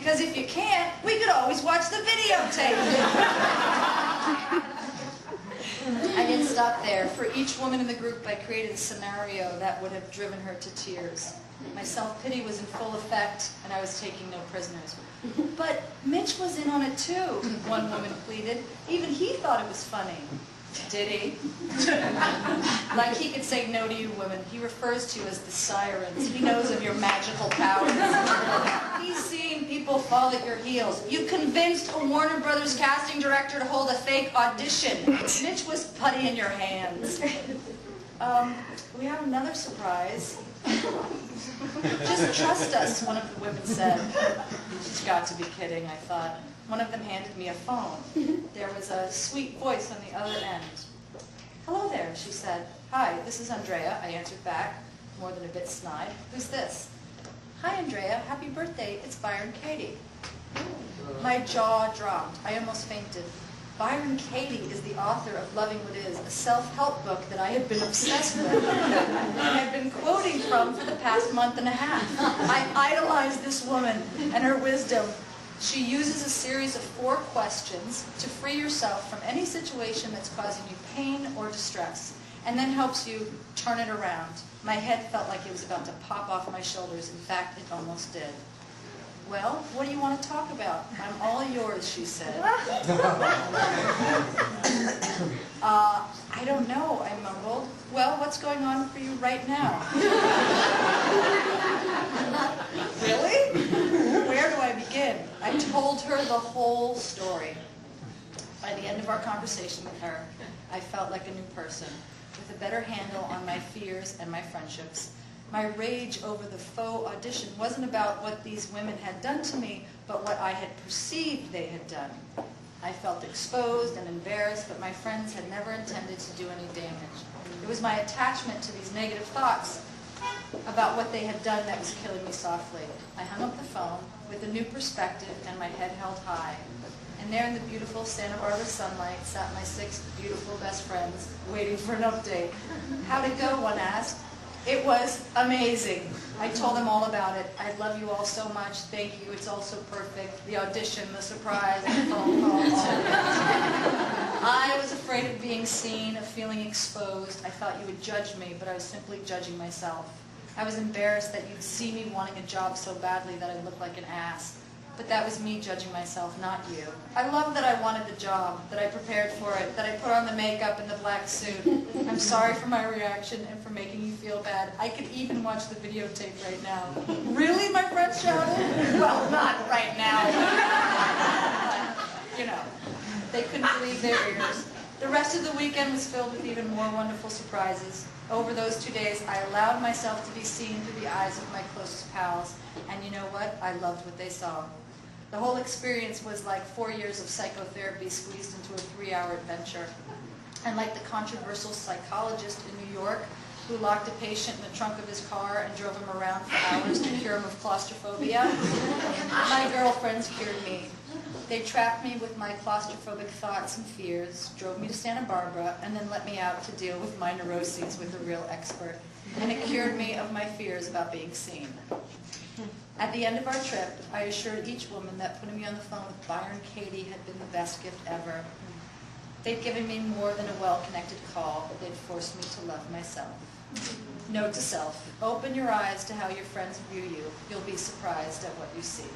because if you can't, we could always watch the videotape. I didn't stop there. For each woman in the group, I created a scenario that would have driven her to tears. My self-pity was in full effect, and I was taking no prisoners. But Mitch was in on it too, one woman pleaded. Even he thought it was funny. Did he? Like he could say no to you women. He refers to you as the sirens. He knows of your magical powers. He's seen people fall at your heels. You convinced a Warner Brothers casting director to hold a fake audition. Mitch was putty in your hands. We have another surprise. Just trust us, one of the women said. She's got to be kidding, I thought. One of them handed me a phone. There was a sweet voice on the other end. Hello there, she said. Hi, this is Andrea, I answered back, more than a bit snide. Who's this? Hi, Andrea. Happy birthday. It's Byron Katie. My jaw dropped. I almost fainted. Byron Katie is the author of Loving What Is, a self-help book that I had been obsessed with and had been quoting from for the past month and a half. I idolized this woman and her wisdom. She uses a series of 4 questions to free yourself from any situation that's causing you pain or distress, and then helps you turn it around. My head felt like it was about to pop off my shoulders. In fact, it almost did. Well, what do you want to talk about? I'm all yours, she said. I don't know, I mumbled. Well, what's going on for you right now? Really? Where do I begin? I told her the whole story. By the end of our conversation with her, I felt like a new person, with a better handle on my fears and my friendships. My rage over the faux audition wasn't about what these women had done to me, but what I had perceived they had done. I felt exposed and embarrassed, but my friends had never intended to do any damage. It was my attachment to these negative thoughts about what they had done that was killing me softly. I hung up the phone with a new perspective and my head held high. And there in the beautiful Santa Barbara sunlight sat my 6 beautiful best friends, waiting for an update. How'd it go, one asked. It was amazing. I told them all about it. I love you all so much. Thank you. It's all so perfect. The audition, the surprise, the phone call, all of it. I was afraid of being seen, of feeling exposed. I thought you would judge me, but I was simply judging myself. I was embarrassed that you'd see me wanting a job so badly that I looked like an ass. But that was me judging myself, not you. I love that I wanted the job, that I prepared for it, that I put on the makeup and the black suit. I'm sorry for my reaction and for making you feel bad. I could even watch the videotape right now. Really, my friends shouted? Well, not right now. But, you know, they couldn't believe their ears. The rest of the weekend was filled with even more wonderful surprises. Over those 2 days, I allowed myself to be seen through the eyes of my closest pals. And you know what? I loved what they saw. The whole experience was like 4 years of psychotherapy squeezed into a 3-hour adventure. And like the controversial psychologist in New York who locked a patient in the trunk of his car and drove him around for hours to cure him of claustrophobia, my girlfriends cured me. They trapped me with my claustrophobic thoughts and fears, drove me to Santa Barbara, and then let me out to deal with my neuroses with a real expert. And it cured me of my fears about being seen. At the end of our trip, I assured each woman that putting me on the phone with Byron Katie had been the best gift ever. They'd given me more than a well-connected call. They'd forced me to love myself. Note to self, open your eyes to how your friends view you. You'll be surprised at what you see.